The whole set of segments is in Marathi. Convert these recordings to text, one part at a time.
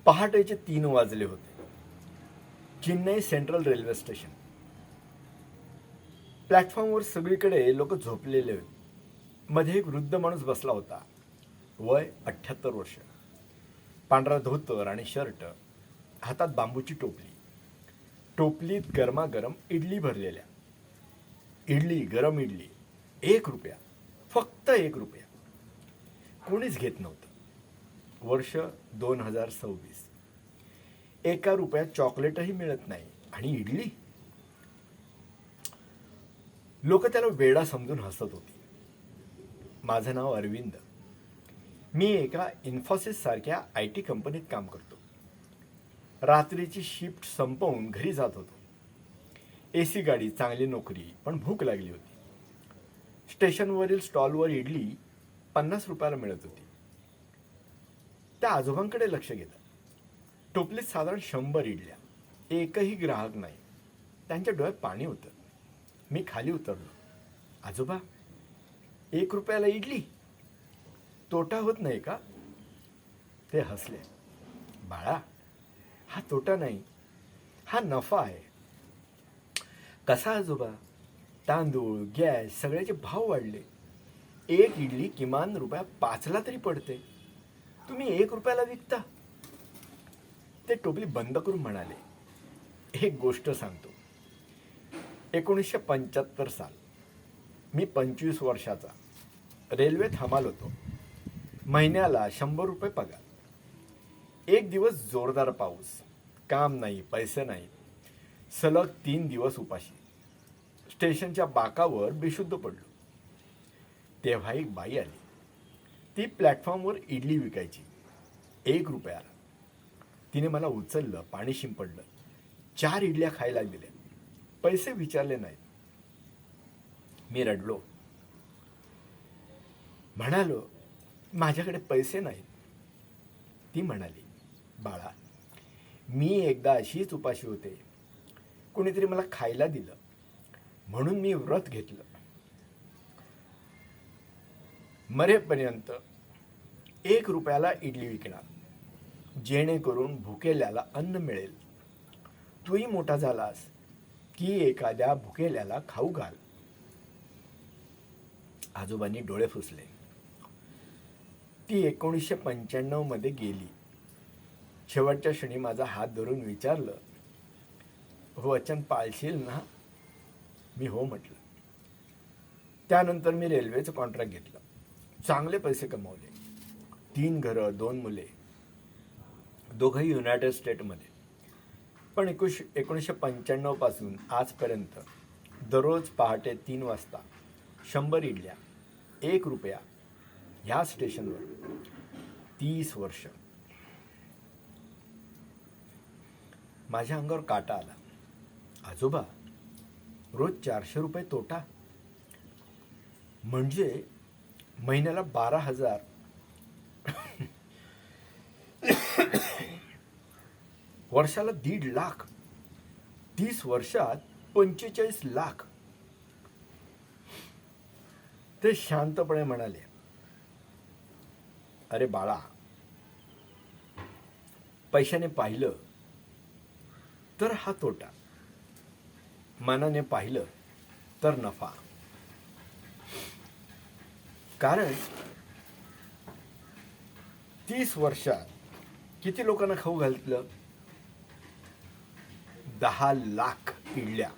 पहाटेचे 3 वाजले होते. Chennai central railway station. प्लॅटफॉर्मवर सगळीकडे लोक झोपलेले होते. मध्ये एक वृद्ध माणूस बसला होता. वय 78 वर्ष. पांढरा धोतर आणि शर्ट, हातात बांबूची टोपली. टोपलीत गरमागरम इडली भरलेल्या. इडली, गरम इडली. 1 रुपया, फक्त 1 रुपया. कोणीच घेत नव्हतं. वर्ष 2026. 1 रुपयात चॉकलेटही मिळत नाही आणि इडली. लोक त्याला वेडा समजून हसत होती. माझं नाव अरविंद. मी एका इन्फोसिस सारख्या IT कंपनीत काम करतो. रात्रीची शिफ्ट संपवून घरी जात होतो. AC गाडी, चांगली नोकरी, पण भूक लागली होती. स्टेशनवरील स्टॉलवर इडली 50 रुपयाला मिळत होती. त्या आजोबांकडे लक्ष गेलं. टोपलीत साधारण 100 इडल्या. एकही ग्राहक नाही. त्यांच्या डोळ्यात पाणी होतं. मी खाली उतरलो. आजोबा, 1 रुपयाला इडली? तोटा होत नाही का? ते हसले. बाळा, हा तोटा नाही, हा नफा आहे. कसा आजोबा? तांदूळ, गॅस, सगळ्याचे भाव वाढले. 1 इडली किमान ₹5ला तरी पडते. तुम्ही 1 रुपयाला विकता? ते टोपली बंद करून म्हणाले, एक गोष्ट सांगतो. 1975 साल. मी 25 वर्षाचा. रेल्वेत हमाल होतो. महिन्याला 100 रुपये पगार. एक दिवस जोरदार पाऊस. काम नाही, पैसे नाही. सलग 3 दिवस उपाशी. स्टेशनच्या बाकावर बेशुद्ध पडलो. तेव्हा एक बाई आली. ती प्लॅटफॉर्मवर इडली विकायची 1 रुपयाला. तिने मला उचललं, पाणी शिंपडलं, 4 इडल्या खायला दिल्या. पैसे विचारले नाहीत. मी रडलो. म्हणालो, माझ्याकडे पैसे नाहीत. ती म्हणाली, बाळा, मी एकदा अशीच उपाशी होते. कुणीतरी मला खायला दिलं म्हणून मी व्रत घेतलं. मरेपर्यंत 1 रुपयाला इडली विकणार, जेणेकरून भुकेल्याला अन्न मिळेल. तूही मोठा झालास की एखाद्या भुकेल्याला खाऊ घाल. आजोबांनी डोळे पुसले. ती 1995 मध्ये गेली. शेवटच्या क्षणी माझा हात धरून विचारलं, वचन पाळशील ना? मी हो म्हटलं. त्यानंतर मी रेल्वेचं कॉन्ट्रॅक्ट घेतलं. चांगले पैसे कमवले. 3 घरं, 2 मुले, दोघंही युनायटेड स्टेटमध्ये. पण 1995 पासून आजपर्यंत दररोज पहाटे 3 वाजता 100 इडल्या, 1 रुपया, ह्या स्टेशनवर 30 वर्ष. माझ्या अंगावर काटा आला. आजोबा, रोज 400 रुपये तोटा? म्हणजे महिन्याला 12,000. वर्षाला 1.5 लाख. 30 वर्षात 45 लाख. ते शांतपणे म्हणाले, अरे बाळा, पैशाने पाहिलं तर हा तोटा, मनाने पाहिलं तर नफा. कारण 30 वर्षात किती लोकांना खाऊ घातलं? 10 लाख इडल्या,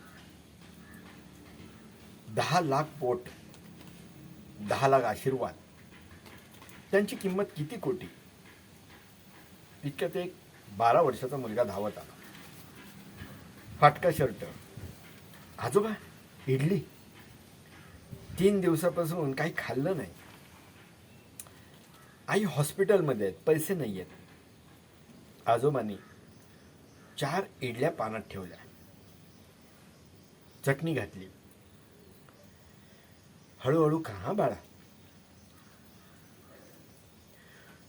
10 लाख पोट, 10 लाख आशीर्वाद. त्यांची किंमत किती कोटी? इतक्यात एक 12 वर्षाचा मुलगा धावत आला. फाटका शर्ट. आजोबा, इडली. 3 दिवसापासून काही खाल्लं नाही. आई हॉस्पिटलमध्ये आहेत, पैसे नाही आहेत. आजोबांनी 4 इडल्या पानात ठेवल्या, चटणी घातली. हळूहळू खा बाळा.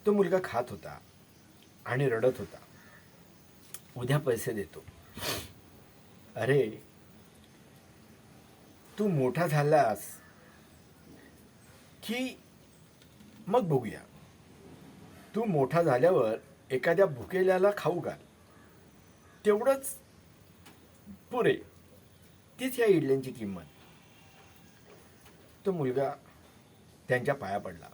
तो मुलगा खात होता आणि रडत होता. उद्या पैसे देतो. अरे, तू मोठा झालास की मग बघूया. तू मोठा झाल्यावर एखाद्या भुकेल्याला खाऊ घाल, तेवढंच पुरे. तीच या इडल्यांची किंमत. तो मुलगा त्यांच्या पाया पडला.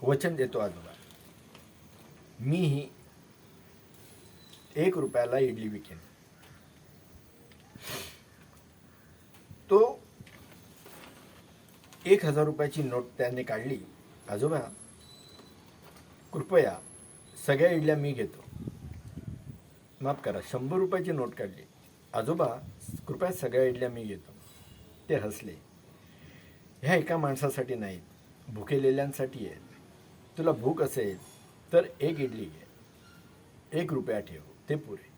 वचन देतो आजोबा, मीही 1 रुपयाला इडली विकेन. तो 1000 रुपयाची नोट त्याने काढली. आजोबा, कृपया सगळ्या इडल्या मी घेतो. माफ करा, 100 रुपयाची नोट काढली. आजोबा, कृपया सगळ्या इडल्या मी घेतो. ते हसले. ह्या एका माणसासाठी नाहीत, भुकेलेल्यांसाठी आहेत. तुला भूक असेल तर 1 इडली घे, 1 रुपया ठेव, ते पुरे.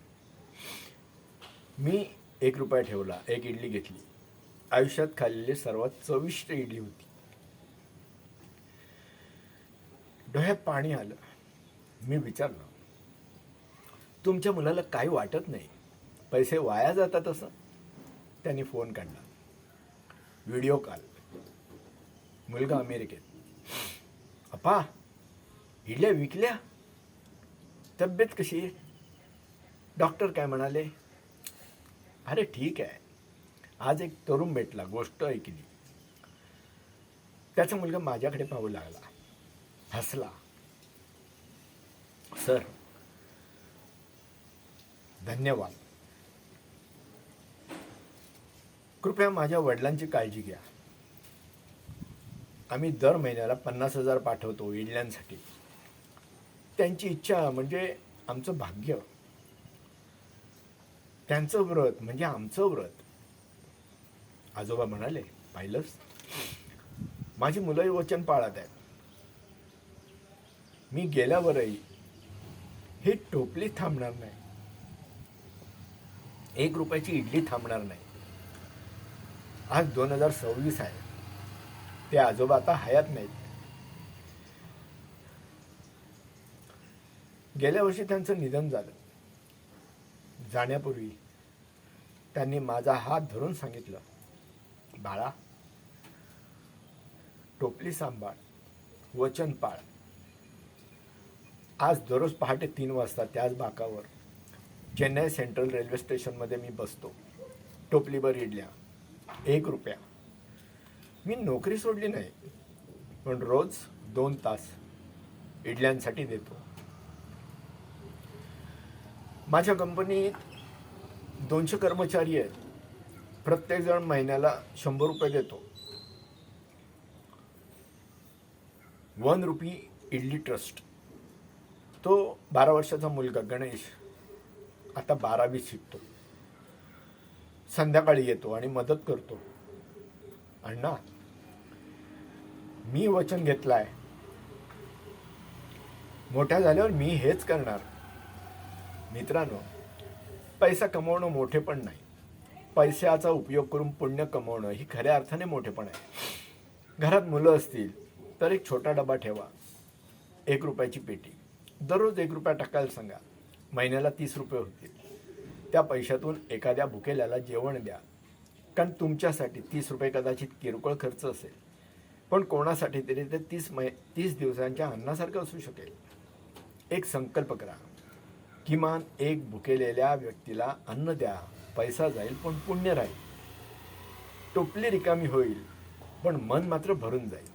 मी 1 रुपया ठेवला, 1 इडली घेतली. आयुष्यात खाल्लेली सर्वात चविष्ट इडली होती. डोळ्यात पाणी आलं. मी विचारलं, तुमच्या मुलाला काही वाटत नाही, पैसे वाया जातात असं? त्यांनी फोन काढला. Video call. मुलगा अमेरिकेत. अप्पा, इडल्या विकल्या? तब्येत कशी आहे? डॉक्टर काय म्हणाले? अरे ठीक आहे. आज एक तरुण भेटला, गोष्ट ऐकली. त्याचा मुलगा माझ्याकडे पाहू लागला, हसला. सर, धन्यवाद. कृपया माझ्या वडिलांची काळजी घ्या. आम्ही दर महिन्याला 50,000 पाठवतो इडल्यांसाठी. त्यांची इच्छा म्हणजे आमचं भाग्य. त्यांचं व्रत म्हणजे आमचं व्रत. आजोबा म्हणाले, पाहिलंस, माझी मुलंही वचन पाळत आहेत. मी गेल्यावरही ही टोपली थांबणार नाही, 1 रुपयाची इडली थांबणार नाही. आज 2026 आहे. ते आजोबा आता हयात नाहीत. गेल्या वर्षी त्यांचं निधन झालं. जाण्यापूर्वी त्यांनी माझा हात धरून सांगितलं, बाळा, टोपली सांभाळ, वचन पाळ. आज दररोज पहाटे 3 वाजता त्याच बाकावर चेन्नई सेंट्रल रेल्वे स्टेशनमध्ये मी बसतो. टोपलीभर इडल्या, 1 रुपया. मी नोकरी सोडली नाही, पण रोज 2 तास इडल्यांसाठी देतो. माझ्या कंपनीत 200 कर्मचारी आहेत. प्रत्येकजण महिन्याला 100 रुपये देतो. 1 रुपी इडली ट्रस्ट. तो 12 वर्षाचा मुलगा गणेश आता 12वी शिकतो. संध्याकाळी येतो आणि मदत करतो. अण्णा, मी वचन घेतलंय, मोठ्या झाल्यावर मी हेच करणार. मित्रांनो, पैसा कमवणं मोठेपण नाही, पैशाचा उपयोग करून पुण्य कमवणं ही खऱ्या अर्थाने मोठेपण आहे. घरात मुलं असतील तर एक छोटा डबा ठेवा, 1 रुपयाची पेटी. दररोज 1 रुपया टाकायला सांगा. महिन्याला 30 रुपये होतील. त्या पैशातून एखाद्या भुकेल्याला जेवण द्या. कारण तुमच्यासाठी 30 रुपये कदाचित किरकोळ खर्च असेल, पण कोणासाठी तरी ते 30 दिवसांच्या अन्नासारखं असू शकेल. एक संकल्प करा, किमान 1 भुकेलेल्या व्यक्तीला अन्न द्या. पैसा जाईल पण पुण्य राहील. टोपली रिकामी होईल पण मन मात्र भरून जाईल.